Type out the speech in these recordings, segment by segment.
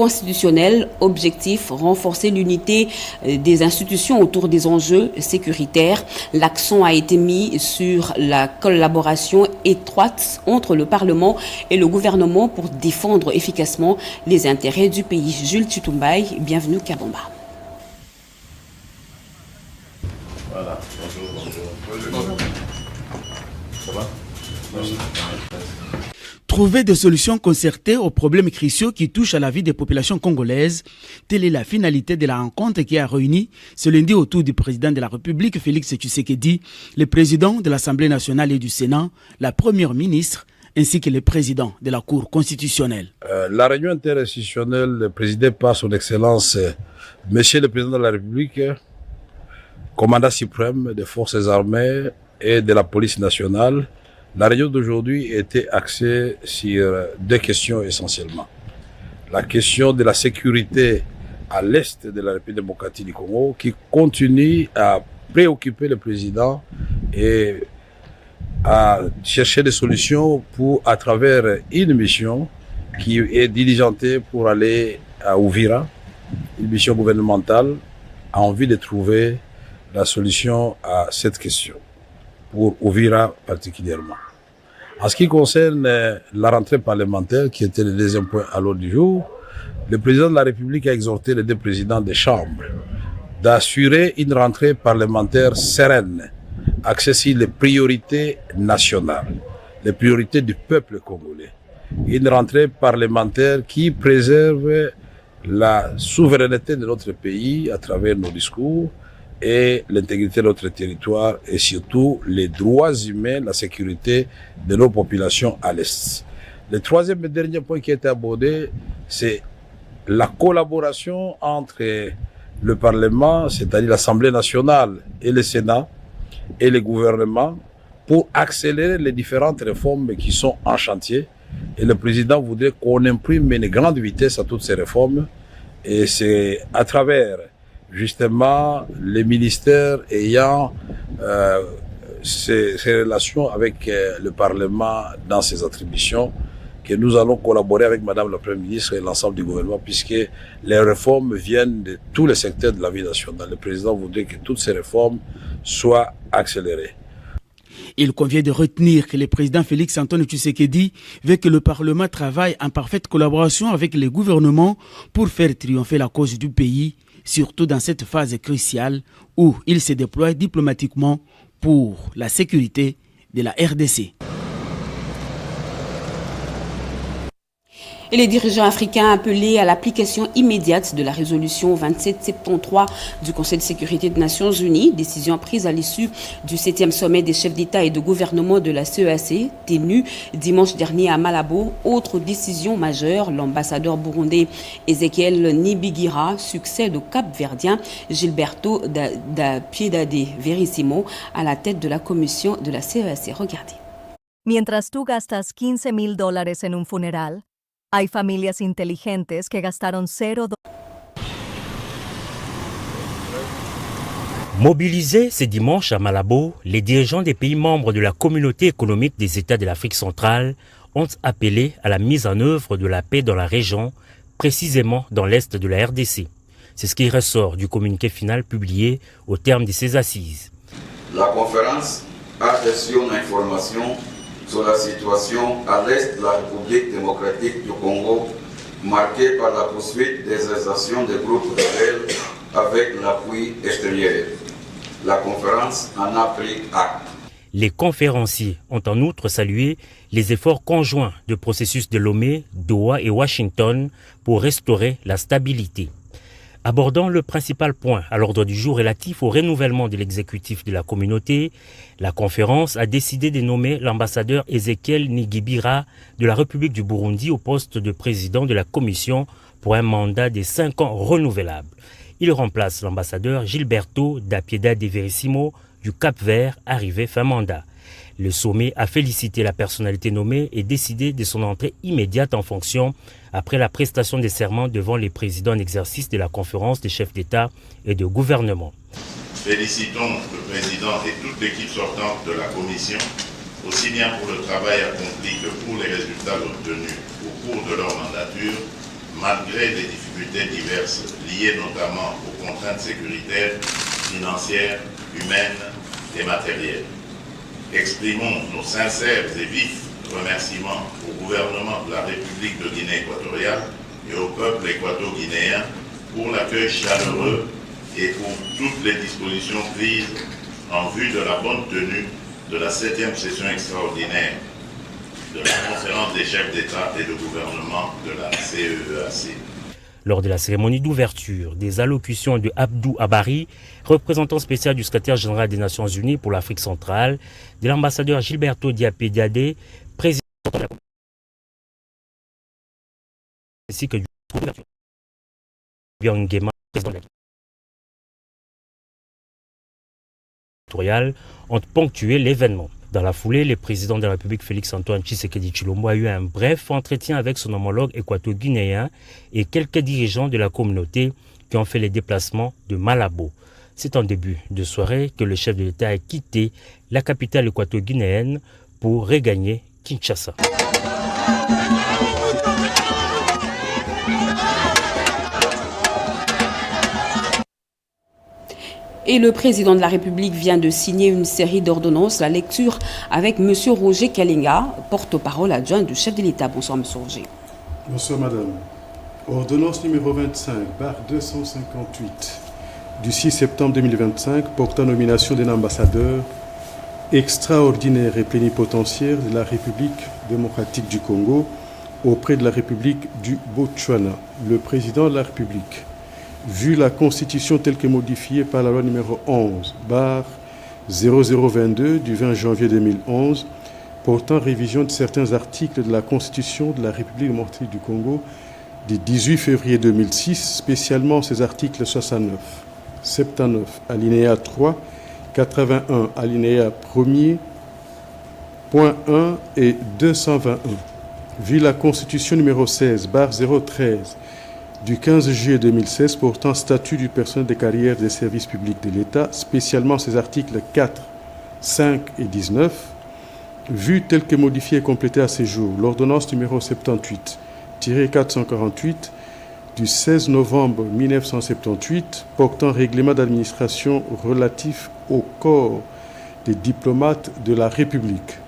Constitutionnel, objectif, renforcer l'unité des institutions autour des enjeux sécuritaires. L'accent a été mis sur la collaboration étroite entre le Parlement et le gouvernement pour défendre efficacement les intérêts du pays. Jules Tutumbaï, bienvenue Kabamba. Voilà, bonjour. Ça va? Bonjour. Trouver des solutions concertées aux problèmes cruciaux qui touchent à la vie des populations congolaises, telle est la finalité de la rencontre qui a réuni ce lundi autour du président de la République, Félix Tshisekedi, le président de l'Assemblée nationale et du Sénat, la première ministre, ainsi que le président de la Cour constitutionnelle. La réunion interinstitutionnelle présidée par son Excellence, Monsieur le Président de la République, commandant suprême des forces armées et de la police nationale. La réunion d'aujourd'hui était axée sur deux questions essentiellement. La question de la sécurité à l'est de la République démocratique du Congo qui continue à préoccuper le président et à chercher des solutions à travers une mission qui est diligentée pour aller à Uvira, une mission gouvernementale, a envie de trouver la solution à cette question, pour Uvira particulièrement. En ce qui concerne la rentrée parlementaire, qui était le deuxième point à l'ordre du jour, le président de la République a exhorté les deux présidents des chambres d'assurer une rentrée parlementaire sereine, axée sur les priorités nationales, les priorités du peuple congolais. Une rentrée parlementaire qui préserve la souveraineté de notre pays à travers nos discours et l'intégrité de notre territoire et surtout les droits humains, la sécurité de nos populations à l'Est. Le troisième et dernier point qui a été abordé, c'est la collaboration entre le Parlement, c'est-à-dire l'Assemblée nationale et le Sénat et le gouvernement pour accélérer les différentes réformes qui sont en chantier. Et le président voudrait qu'on imprime une grande vitesse à toutes ces réformes. Et c'est à travers justement les ministères ayant ces relations avec le Parlement dans ses attributions que nous allons collaborer avec Madame la Première ministre et l'ensemble du gouvernement puisque les réformes viennent de tous les secteurs de la vie nationale. Le président voudrait que toutes ces réformes soient accélérées. Il convient de retenir que le président Félix Antoine Tshisekedi veut que le Parlement travaille en parfaite collaboration avec les gouvernements pour faire triompher la cause du pays, surtout dans cette phase cruciale où il se déploie diplomatiquement pour la sécurité de la RDC. Et les dirigeants africains appelés à l'application immédiate de la résolution 2773 du Conseil de sécurité des Nations Unies, décision prise à l'issue du 7e sommet des chefs d'État et de gouvernement de la CEAC, tenu dimanche dernier à Malabo. Autre décision majeure, l'ambassadeur burundais Ezekiel Nibigira succède au Cap-Verdien Gilberto da Piedade Verissimo à la tête de la commission de la CEAC. Regardez. Mientras tú gastas $15,000 en un funeral, hay familias inteligentes que gastaron $0. Mobilisés ce dimanche à Malabo, les dirigeants des pays membres de la communauté économique des États de l'Afrique centrale ont appelé à la mise en œuvre de la paix dans la région, précisément dans l'est de la RDC. C'est ce qui ressort du communiqué final publié au terme de ces assises. La conférence a reçu une information sur la situation à l'est de la République démocratique du Congo, marquée par la poursuite des actions des groupes rebelles avec l'appui extérieur. La conférence en a pris acte. Les conférenciers ont en outre salué les efforts conjoints de processus de Lomé, Doha et Washington pour restaurer la stabilité. Abordant le principal point à l'ordre du jour relatif au renouvellement de l'exécutif de la communauté, la conférence a décidé de nommer l'ambassadeur Ezekiel Nigibira de la République du Burundi au poste de président de la commission pour un mandat de 5 ans renouvelable. Il remplace l'ambassadeur Gilberto da Piedade Verissimo du Cap-Vert, arrivé fin mandat. Le sommet a félicité la personnalité nommée et décidé de son entrée immédiate en fonction après la prestation des serments devant les présidents en exercice de la conférence des chefs d'État et de gouvernement. Félicitons le président et toute l'équipe sortante de la commission, aussi bien pour le travail accompli que pour les résultats obtenus au cours de leur mandature, malgré les difficultés diverses liées notamment aux contraintes sécuritaires, financières, humaines et matérielles. Exprimons nos sincères et vifs remerciements au gouvernement de la République de Guinée équatoriale et au peuple équato-guinéen pour l'accueil chaleureux et pour toutes les dispositions prises en vue de la bonne tenue de la 7e session extraordinaire de la conférence des chefs d'État et de gouvernement de la CEEAC. Lors de la cérémonie d'ouverture, des allocutions de Abdou Abari, représentant spécial du secrétaire général des Nations Unies pour l'Afrique centrale, de l'ambassadeur Gilberto Diapé-Diadé, président de la ainsi que du Biangema, président de la ont ponctué l'événement. Dans la foulée, le président de la République Félix-Antoine Tshisekedi Tshilombo a eu un bref entretien avec son homologue équato-guinéen et quelques dirigeants de la communauté qui ont fait les déplacements de Malabo. C'est en début de soirée que le chef de l'État a quitté la capitale équato-guinéenne pour regagner Kinshasa. Et le président de la République vient de signer une série d'ordonnances. La lecture avec M. Roger Kalinga, porte-parole adjoint du chef de l'État. Bonsoir, M. Roger. Bonsoir, madame. Ordonnance numéro 25/258 du 6 septembre 2025 portant nomination d'un ambassadeur extraordinaire et plénipotentiaire de la République démocratique du Congo auprès de la République du Botswana. Le président de la République, vu la Constitution telle que modifiée par la loi numéro 11/0022 du 20 janvier 2011, portant révision de certains articles de la Constitution de la République démocratique du Congo du 18 février 2006, spécialement ces articles 69, 79, alinéa 3, 81, alinéa 1er, point 1 et 221. Vu la Constitution numéro 16/013 du 15 juillet 2016 portant statut du personnel des carrières des services publics de l'État, spécialement ses articles 4, 5 et 19, vu tel que modifié et complété à ces jours, l'ordonnance numéro 78-448 du 16 novembre 1978 portant règlement d'administration relatif au corps des diplomates de la République,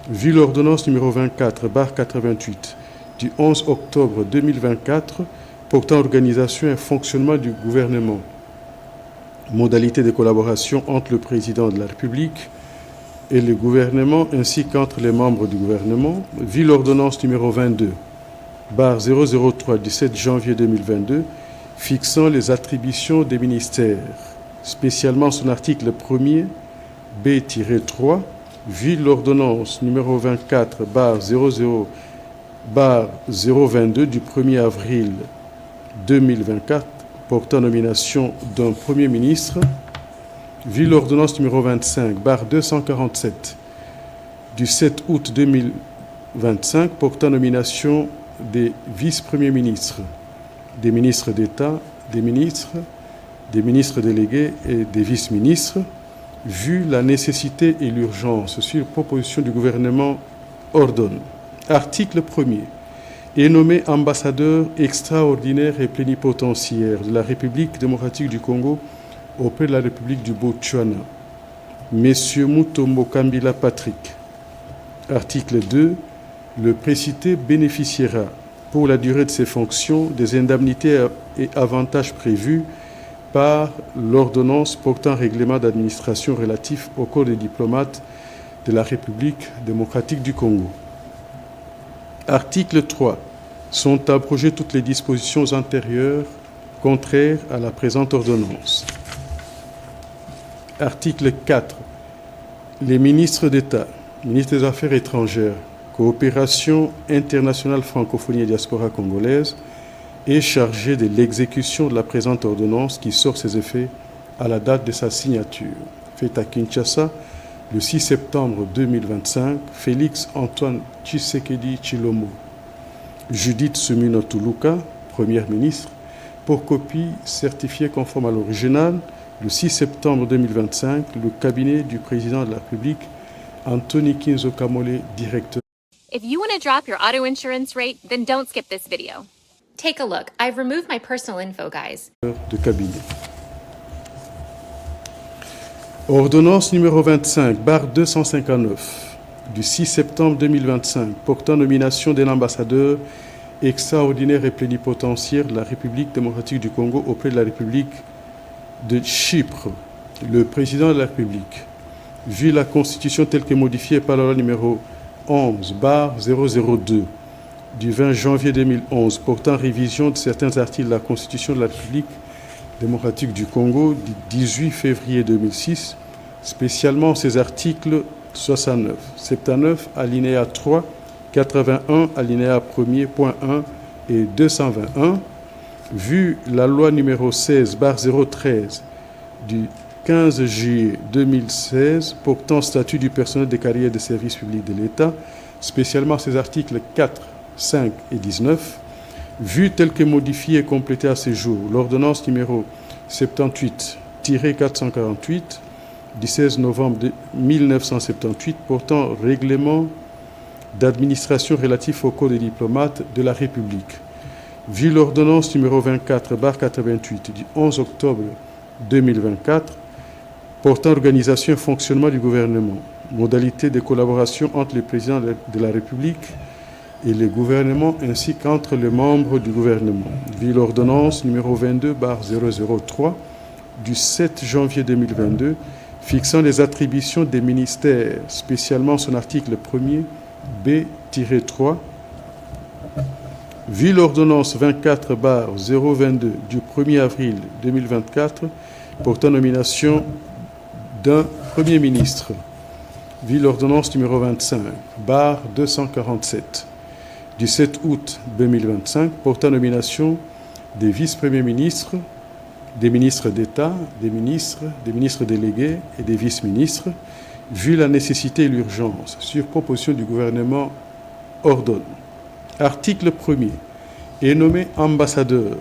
vu l'ordonnance numéro 24/88 du 11 octobre 2024 portant organisation et fonctionnement du gouvernement, modalités de collaboration entre le président de la République et le gouvernement ainsi qu'entre les membres du gouvernement, vu l'ordonnance numéro 22/003 du 7 janvier 2022 fixant les attributions des ministères, spécialement son article 1er B-3, vu l'ordonnance numéro 24/00/022 du 1er avril 2024 portant nomination d'un Premier ministre, vu l'ordonnance numéro 25/247 du 7 août 2025 portant nomination des vice-premiers ministres, des ministres d'État, des ministres délégués et des vice-ministres, vu la nécessité et l'urgence sur proposition du gouvernement, ordonne. Article 1er. Est nommé ambassadeur extraordinaire et plénipotentiaire de la République démocratique du Congo auprès de la République du Botswana, M. Mutombo Kambila Patrick. Article 2. Le précité bénéficiera, pour la durée de ses fonctions, des indemnités et avantages prévus par l'ordonnance portant règlement d'administration relatif au corps des diplomates de la République démocratique du Congo. Article 3. Sont abrogées toutes les dispositions antérieures contraires à la présente ordonnance. Article 4. Les ministres d'État, ministres des Affaires étrangères, coopération internationale francophonie et diaspora congolaise, est chargé de l'exécution de la présente ordonnance qui sort ses effets à la date de sa signature. Faite à Kinshasa, le 6 septembre 2025, Félix Antoine Tshisekedi Tshilombo, Judith Suminwa Tuluka, Première ministre, pour copie certifiée conforme à l'original, le 6 septembre 2025, le cabinet du président de la République, Anthony Kinzo Kamole, directeur. If you want to drop your auto insurance rate, then don't skip this video. take a look. I've removed my personal info, guys. De cabinet. Ordonnance numéro 25, barre 259, du 6 septembre 2025, portant nomination d'un ambassadeur extraordinaire et plénipotentiaire de la République démocratique du Congo auprès de la République de Chypre. Le président de la République, vu la Constitution telle que modifiée par la loi numéro 11, barre 002, du 20 janvier 2011, portant révision de certains articles de la Constitution de la République démocratique du Congo du 18 février 2006, spécialement ces articles 69, 79, alinéa 3, 81, alinéa 1er, point 1 et 221, vu la loi numéro 16, barre 013, du 15 juillet 2016, portant statut du personnel des carrières de services publics de l'État, spécialement ces articles 4, 5 et 19, vu tel que modifié et complété à ce jour, l'ordonnance numéro 78-448 du 16 novembre 1978 portant règlement d'administration relatif au Code des diplomates de la République, vu l'ordonnance numéro 24-88 du 11 octobre 2024 portant organisation et fonctionnement du gouvernement, modalités de collaboration entre le président de la République et le gouvernement ainsi qu'entre les membres du gouvernement, vu l'ordonnance numéro 22-003 du 7 janvier 2022 fixant les attributions des ministères, spécialement son article 1er B-3, vu l'ordonnance 24-022 du 1er avril 2024 portant nomination d'un Premier ministre, vu l'ordonnance numéro 25-247 du 7 août 2025 portant nomination des vice-premiers ministres, des ministres d'État, des ministres délégués et des vice-ministres, vu la nécessité et l'urgence, sur proposition du gouvernement, ordonne. Article 1er. Est nommé ambassadeur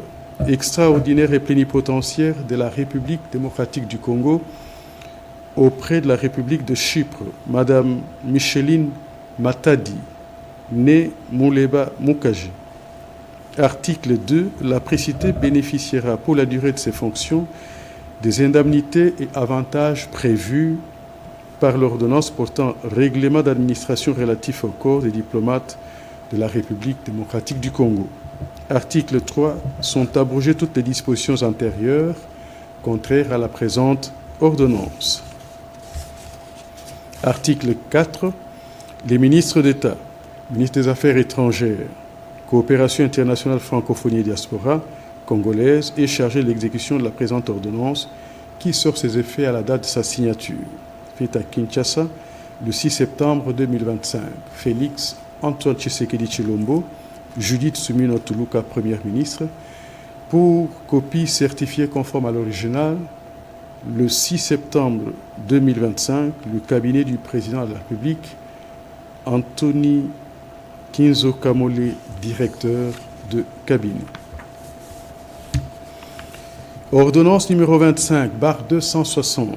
extraordinaire et plénipotentiaire de la République démocratique du Congo auprès de la République de Chypre, Madame Micheline Matadi, née Mouleba Mukaji. Article 2. La précitée bénéficiera pour la durée de ses fonctions des indemnités et avantages prévus par l'ordonnance portant règlement d'administration relatif au corps des diplomates de la République démocratique du Congo. Article 3. Sont abrogées toutes les dispositions antérieures contraires à la présente ordonnance. Article 4. Les ministres d'État, ministres des Affaires étrangères, coopération internationale francophonie et diaspora congolaise est chargé de l'exécution de la présente ordonnance qui sort ses effets à la date de sa signature. Faite à Kinshasa le 6 septembre 2025. Félix Antoine Tshisekedi Tshilombo, Judith Suminwa Tuluka, Première ministre, pour copie certifiée conforme à l'original. Le 6 septembre 2025, le cabinet du président de la République, Anthony Kinzo Kamole, directeur de cabinet. Ordonnance numéro 25-260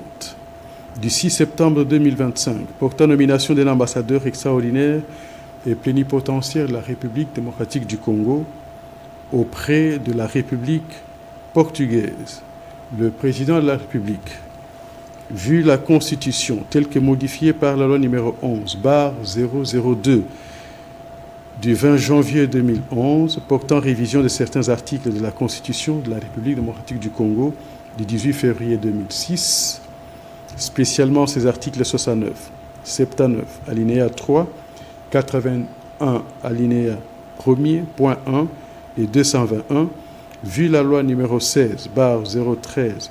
du 6 septembre 2025 portant nomination d'un ambassadeur extraordinaire et plénipotentiaire de la République démocratique du Congo auprès de la République portugaise. Le président de la République, vu la Constitution telle que modifiée par la loi numéro 11-002 du 20 janvier 2011 portant révision de certains articles de la Constitution de la République démocratique du Congo du 18 février 2006, spécialement ces articles 69, 79, alinéa 3, 81, alinéa 1er, point 1 et 221, vu la loi numéro 16-013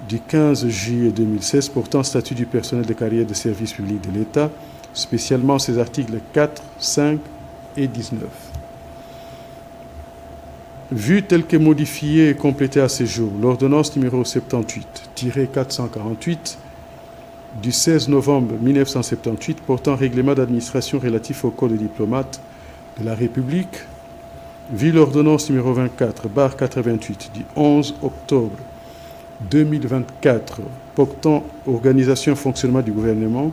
du 15 juillet 2016 portant statut du personnel de carrière de service public de l'État, spécialement ces articles 4, 5 et 19. Vu tel que modifié et complété à ce jour, l'ordonnance numéro 78-448 du 16 novembre 1978 portant règlement d'administration relatif au Code des diplomates de la République, vu l'ordonnance numéro 24-88 du 11 octobre 2024 portant organisation et fonctionnement du gouvernement,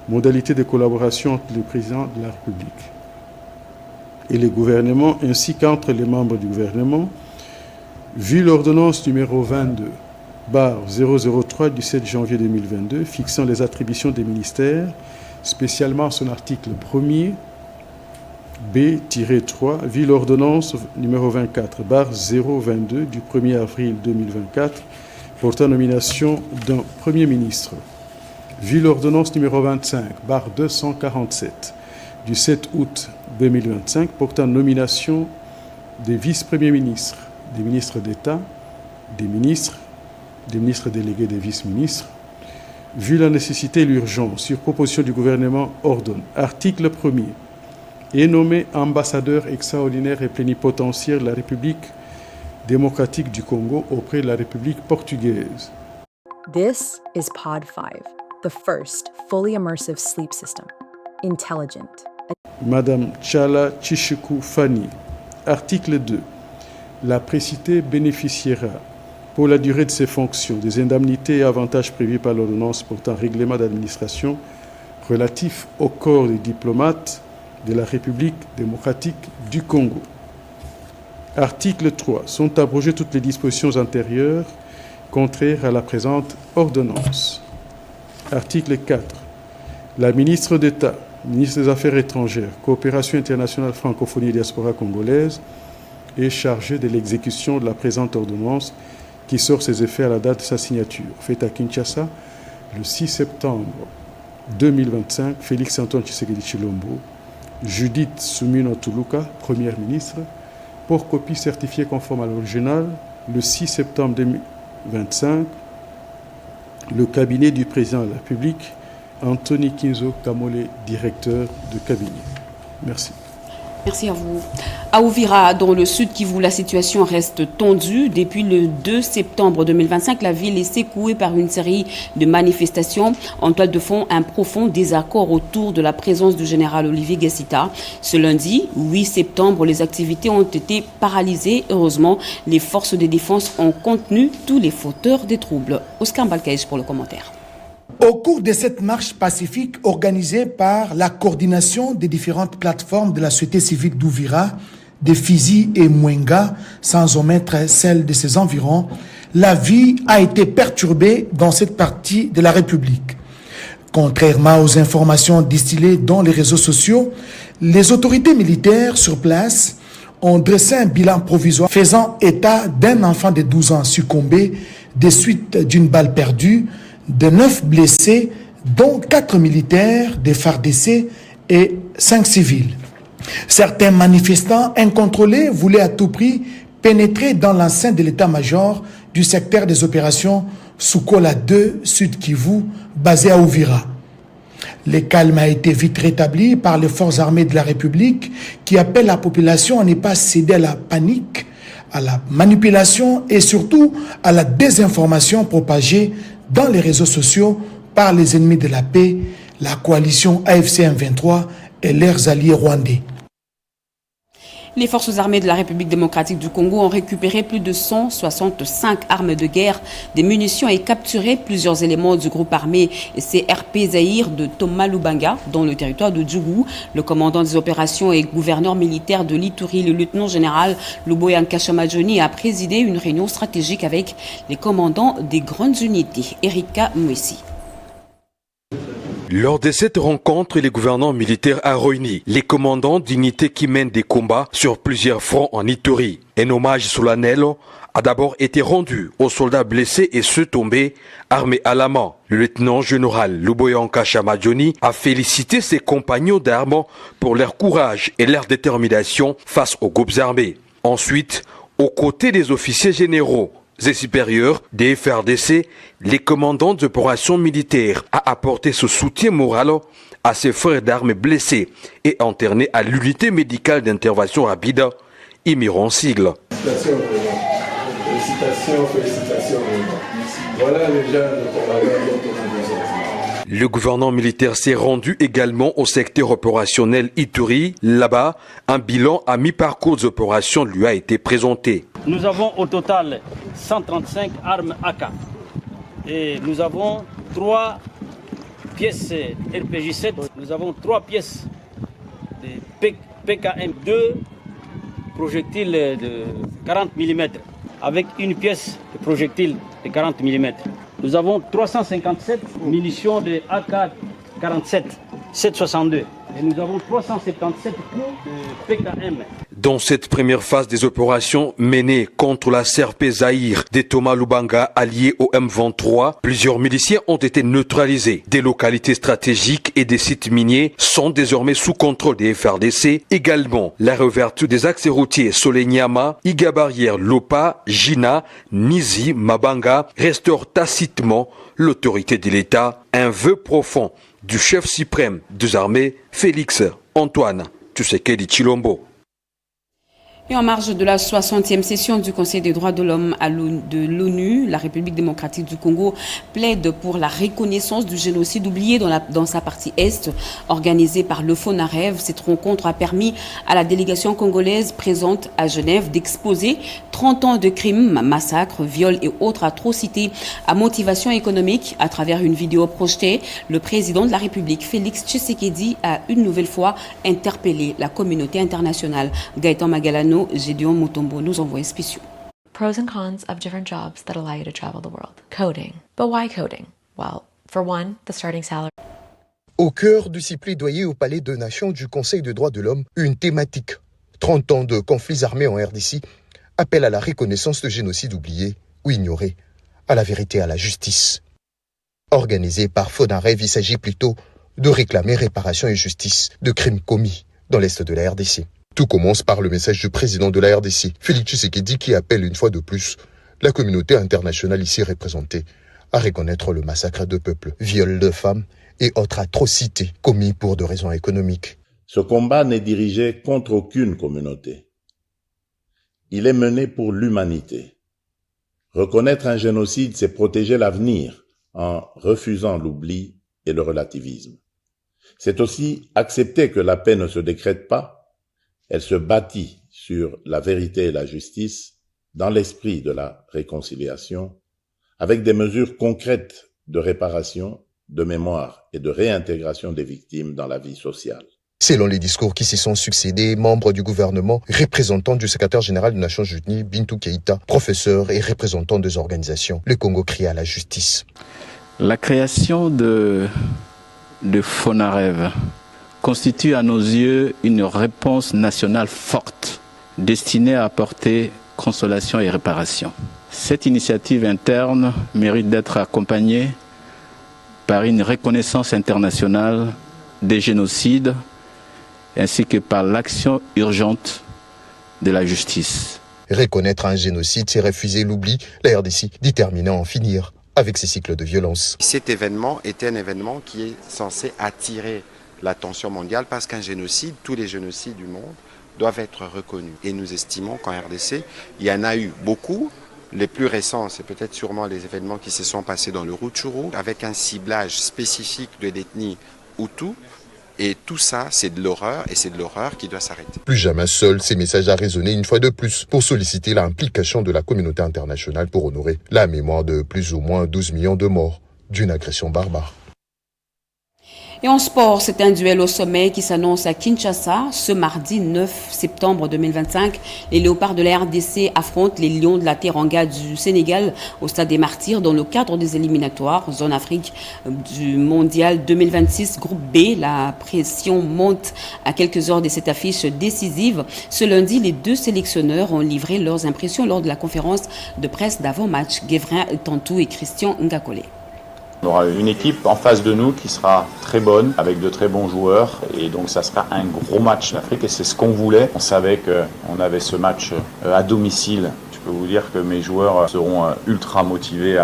modalités de collaboration entre le président de la République. et le gouvernement ainsi qu'entre les membres du gouvernement, vu l'ordonnance numéro 22/003 du 7 janvier 2022 fixant les attributions des ministères, spécialement son article 1er B-3, vu l'ordonnance numéro 24/022 du 1er avril 2024 portant nomination d'un Premier ministre, vu l'ordonnance numéro 25/247 du 7 août 2025 portant nomination des vice-premiers ministres, des ministres d'État, des ministres délégués, des vice-ministres, vu la nécessité et l'urgence, sur proposition du gouvernement, ordonne, article 1er, est nommé ambassadeur extraordinaire et plénipotentiaire de la République démocratique du Congo auprès de la République portugaise. This is Pod 5, the first fully immersive sleep system. Intelligent. Madame Tchala Tchishiku Fani. Article 2. La précitée bénéficiera, pour la durée de ses fonctions, des indemnités et avantages prévus par l'ordonnance portant règlement d'administration relatif au corps des diplomates de la République démocratique du Congo. Article 3. Sont abrogées toutes les dispositions antérieures contraires à la présente ordonnance. Article 4. La ministre d'État, ministre des Affaires étrangères, coopération internationale, francophonie et diaspora congolaise, est chargée de l'exécution de la présente ordonnance qui sort ses effets à la date de sa signature. Faite à Kinshasa, le 6 septembre 2025, Félix Antoine Tshisekedi Tshilombo, Judith Suminwa Tuluka, Première ministre, pour copie certifiée conforme à l'original, le 6 septembre 2025, le cabinet du président de la République, Anthony Kinzo Kamole, directeur de cabinet. Merci. Merci à vous. À Uvira, dans le sud Kivu, la situation reste tendue. Depuis le 2 septembre 2025, la ville est secouée par une série de manifestations. En toile de fond, un profond désaccord autour de la présence du général Olivier Gassita. Ce lundi, 8 septembre, les activités ont été paralysées. Heureusement, les forces de défense ont contenu tous les fauteurs des troubles. Oscar Balkaïch pour le commentaire. Au cours de cette marche pacifique organisée par la coordination des différentes plateformes de la société civile d'Uvira, de Fizi et Mwenga, sans omettre celle de ses environs, la vie a été perturbée dans cette partie de la République. Contrairement aux informations distillées dans les réseaux sociaux, les autorités militaires sur place ont dressé un bilan provisoire faisant état d'un enfant de 12 ans succombé des suites d'une balle perdue, de 9 blessés, dont 4 militaires, des FARDC et 5 civils. Certains manifestants incontrôlés voulaient à tout prix pénétrer dans l'enceinte de l'état-major du secteur des opérations Soukola 2, Sud Kivu, basé à Uvira. Le calme a été vite rétabli par les forces armées de la République qui appellent la population à ne pas céder à la panique, à la manipulation et surtout à la désinformation propagée dans les réseaux sociaux par les ennemis de la paix, la coalition AFC M23 et leurs alliés rwandais. Les forces armées de la République démocratique du Congo ont récupéré plus de 165 armes de guerre, des munitions et capturé plusieurs éléments du groupe armé CRP Zaïre de Thomas Lubanga dans le territoire de Djougou. Le commandant des opérations et gouverneur militaire de l'Ituri, le lieutenant-général Luboya Nkashamajoni, a présidé une réunion stratégique avec les commandants des grandes unités. Erika Mwesi. Lors de cette rencontre, le gouvernement militaire a réuni les commandants d'unités qui mènent des combats sur plusieurs fronts en Ituri. Un hommage solennel a d'abord été rendu aux soldats blessés et ceux tombés, armés à la main. Le lieutenant-général Luboya Nkashamajoni a félicité ses compagnons d'armes pour leur courage et leur détermination face aux groupes armés. Ensuite, aux côtés des officiers généraux et supérieurs des FARDC, les commandants d'opérations militaires a apporté ce soutien moral à ses frères d'armes blessés et internés à l'unité médicale d'intervention rapide, IMIR en sigle. Félicitations. Voilà les jeunes commandants dont on a besoin. Le gouvernement militaire s'est rendu également au secteur opérationnel Ituri. Là-bas, un bilan à mi-parcours des opérations lui a été présenté. Nous avons au total 135 armes AK et nous avons 3 pièces RPG-7, nous avons 3 pièces de PKM, 2 projectiles de 40 mm avec une pièce de projectile de 40 mm. Nous avons 357 munitions de AK-47, 7,62. Et nous avons 377 coups de PKM. Dans cette première phase des opérations menées contre la CRP Zaïre de Thomas Lubanga allié au M23, plusieurs miliciens ont été neutralisés. Des localités stratégiques et des sites miniers sont désormais sous contrôle des FRDC. Également, la réouverture des axes routiers Solenyama, Igabarrière, Lopa, Jina, Nizi, Mabanga restaure tacitement l'autorité de l'État. Un vœu profond du chef suprême des armées, Félix Antoine Tshisekedi Tshilombo. Et en marge de la 60e session du Conseil des droits de l'homme de l'ONU, la République démocratique du Congo plaide pour la reconnaissance du génocide oublié dans sa partie Est, organisée par le FONAREV. Cette rencontre a permis à la délégation congolaise présente à Genève d'exposer 30 ans de crimes, massacres, viols et autres atrocités à motivation économique. À travers une vidéo projetée, le président de la République, Félix Tshisekedi, a une nouvelle fois interpellé la communauté internationale. Gaëtan Magalano, Gédéon Mutombo nous envoie spéciaux. Pros and cons of different jobs that allow you to travel the world. Coding. But why coding? Well, for one, the starting salary. Au cœur de ces plaidoyers au Palais des Nations du Conseil des droits de l'homme, une thématique. 30 ans de conflits armés en RDC appelle à la reconnaissance de génocide oublié ou ignoré, à la vérité et à la justice. Organisé par FONAREV, il s'agit plutôt de réclamer réparation et justice de crimes commis dans l'Est de la RDC. Tout commence par le message du président de la RDC, Félix Tshisekedi, qui appelle une fois de plus la communauté internationale ici représentée à reconnaître le massacre de peuples, viols de femmes et autres atrocités commis pour des raisons économiques. Ce combat n'est dirigé contre aucune communauté. Il est mené pour l'humanité. Reconnaître un génocide, c'est protéger l'avenir en refusant l'oubli et le relativisme. C'est aussi accepter que la paix ne se décrète pas. Elle se bâtit sur la vérité et la justice dans l'esprit de la réconciliation, avec des mesures concrètes de réparation, de mémoire et de réintégration des victimes dans la vie sociale. Selon les discours qui s'y sont succédés, membres du gouvernement, représentants du secrétaire général des Nations Unies, Bintou Keïta, professeurs et représentants des organisations, le Congo crie à la justice. La création de FONAREV constitue à nos yeux une réponse nationale forte, destinée à apporter consolation et réparation. Cette initiative interne mérite d'être accompagnée par une reconnaissance internationale des génocides, ainsi que par l'action urgente de la justice. Reconnaître un génocide, c'est refuser l'oubli, la RDC déterminée à en finir avec ces cycles de violence. Cet événement était un événement qui est censé attirer l'attention mondiale parce qu'un génocide, tous les génocides du monde doivent être reconnus. Et nous estimons qu'en RDC, il y en a eu beaucoup. Les plus récents, c'est peut-être sûrement les événements qui se sont passés dans le Rutshuru, avec un ciblage spécifique de l'ethnie Hutu. Et tout ça, c'est de l'horreur, et c'est de l'horreur qui doit s'arrêter. Plus jamais seul, ces messages a résonné une fois de plus pour solliciter l'implication de la communauté internationale pour honorer la mémoire de plus ou moins 12 millions de morts d'une agression barbare. Et en sport, c'est un duel au sommet qui s'annonce à Kinshasa ce mardi 9 septembre 2025. Les Léopards de la RDC affrontent les Lions de la Teranga du Sénégal au Stade des Martyrs dans le cadre des éliminatoires Zone Afrique du Mondial 2026 Groupe B. La pression monte à quelques heures de cette affiche décisive. Ce lundi, les deux sélectionneurs ont livré leurs impressions lors de la conférence de presse d'avant-match. Guevrin Tantou et Christian Ngakole. On aura une équipe en face de nous qui sera très bonne, avec de très bons joueurs. Et donc ça sera un gros match d'Afrique et c'est ce qu'on voulait. On savait qu'on avait ce match à domicile. Je peux vous dire que mes joueurs seront ultra motivés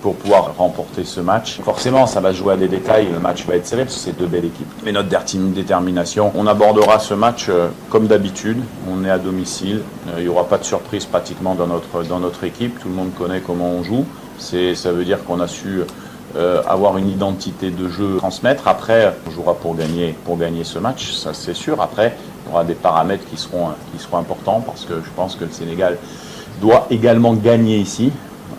pour pouvoir remporter ce match. Forcément, ça va se jouer à des détails. Le match va être serré parce que c'est deux belles équipes. Mais notre détermination, on abordera ce match comme d'habitude. On est à domicile. Il n'y aura pas de surprise pratiquement dans notre équipe. Tout le monde connaît comment on joue. Ça veut dire qu'on a su avoir une identité de jeu, transmettre. Après, on jouera pour gagner ce match, ça c'est sûr. Après, il y aura des paramètres qui seront importants parce que je pense que le Sénégal doit également gagner ici.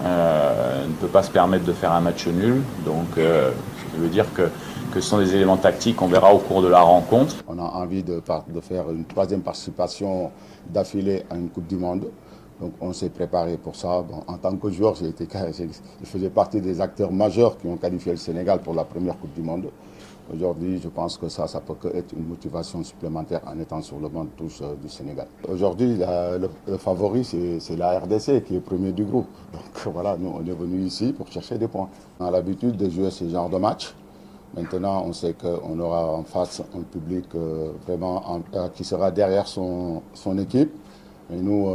Ne peut pas se permettre de faire un match nul. Donc, ça veut dire que que ce sont des éléments tactiques qu'on verra au cours de la rencontre. On a envie de faire une troisième participation d'affilée à une Coupe du Monde. Donc on s'est préparé pour ça. Bon, en tant que joueur, je faisais partie des acteurs majeurs qui ont qualifié le Sénégal pour la première Coupe du Monde. Aujourd'hui, je pense que ça peut que être une motivation supplémentaire en étant sur le banc de touche du Sénégal. Aujourd'hui, le favori, c'est la RDC qui est premier du groupe. Donc voilà, nous, on est venus ici pour chercher des points. On a l'habitude de jouer ce genre de match. Maintenant, on sait qu'on aura en face un public vraiment qui sera derrière son équipe. Et nous,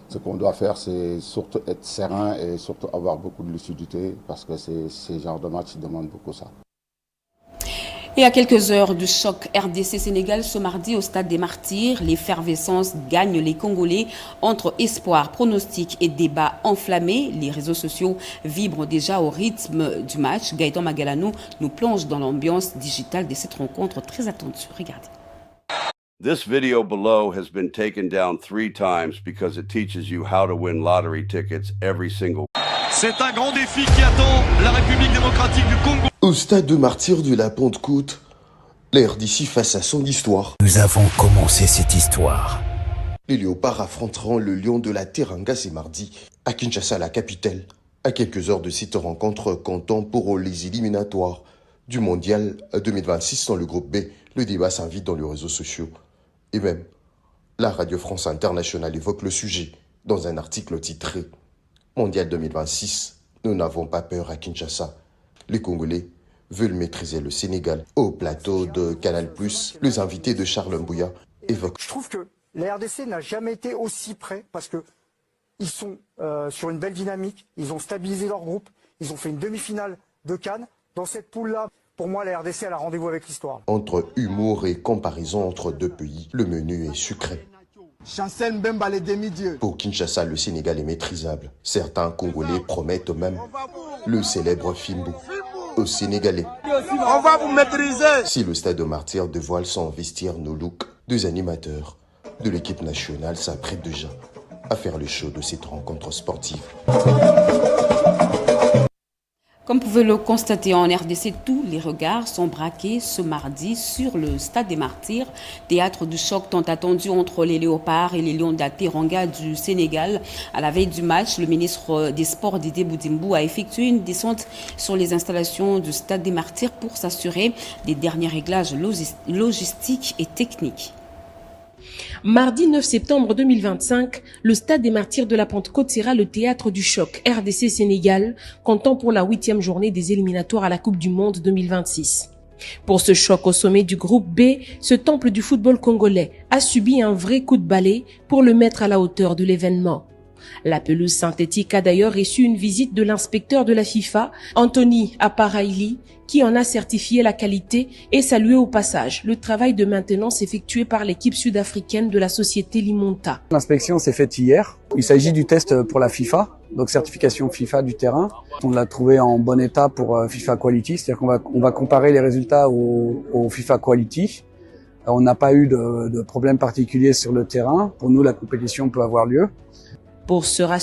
ce qu'on doit faire, c'est surtout être serein et surtout avoir beaucoup de lucidité parce que ces genres de matchs demandent beaucoup ça. Et à quelques heures du choc RDC-Sénégal ce mardi au Stade des Martyrs, l'effervescence gagne les Congolais entre espoir, pronostics et débats enflammés. Les réseaux sociaux vibrent déjà au rythme du match. Gaëtan Magalano nous plonge dans l'ambiance digitale de cette rencontre très attendue. Regardez. This video below has been taken down 3 times because it teaches you how to win lottery tickets every single. C'est un grand défi qui attend la République démocratique du Congo. Au stade de Martyrs de la Pentecôte, la RDC face à son histoire. Nous avons commencé cette histoire. Les léopards affronteront le lion de la Teranga ce mardi à Kinshasa, la capitale. À quelques heures de cette rencontre comptant pour les éliminatoires du Mondial 2026 dans le groupe B, le débat s'invite dans les réseaux sociaux. Et même, la Radio France Internationale évoque le sujet dans un article titré « Mondial 2026, nous n'avons pas peur à Kinshasa ». Les Congolais veulent maîtriser le Sénégal. Au plateau de Canal+, les invités de Charles Mbouya évoquent. Je trouve que la RDC n'a jamais été aussi près parce qu'ils sont sur une belle dynamique, ils ont stabilisé leur groupe, ils ont fait une demi-finale de Cannes. Dans cette poule-là, pour moi, la RDC a rendez-vous avec l'histoire. Entre humour et comparaison entre deux pays, le menu est sucré. Chancel Mbemba, les demi-dieux. Pour Kinshasa, le Sénégal est maîtrisable. Certains Congolais promettent même le célèbre Fimbu aux Sénégalais. On va vous maîtriser. Si le stade de Martyrs dévoile son vestiaire no look, deux animateurs de l'équipe nationale s'apprêtent déjà à faire le show de cette rencontre sportive. Comme vous pouvez le constater en RDC, tous les regards sont braqués ce mardi sur le Stade des Martyrs, théâtre du choc tant attendu entre les léopards et les lions de la Teranga du Sénégal. À la veille du match, le ministre des Sports Didier Boudimbo a effectué une descente sur les installations du Stade des Martyrs pour s'assurer des derniers réglages logistiques et techniques. Mardi 9 septembre 2025, le Stade des Martyrs de la Pentecôte sera le théâtre du choc RDC-Sénégal, comptant pour la 8e journée des éliminatoires à la Coupe du Monde 2026. Pour ce choc au sommet du groupe B, ce temple du football congolais a subi un vrai coup de balai pour le mettre à la hauteur de l'événement. La pelouse synthétique a d'ailleurs reçu une visite de l'inspecteur de la FIFA, Anthony Aparaili, qui en a certifié la qualité et salué au passage le travail de maintenance effectué par l'équipe sud-africaine de la société Limonta. L'inspection s'est faite hier. Il s'agit du test pour la FIFA, donc certification FIFA du terrain. On l'a trouvé en bon état pour FIFA Quality, c'est-à-dire qu'on va comparer les résultats au FIFA Quality. On n'a pas eu de problème particulier sur le terrain. Pour nous, la compétition peut avoir lieu. Pour se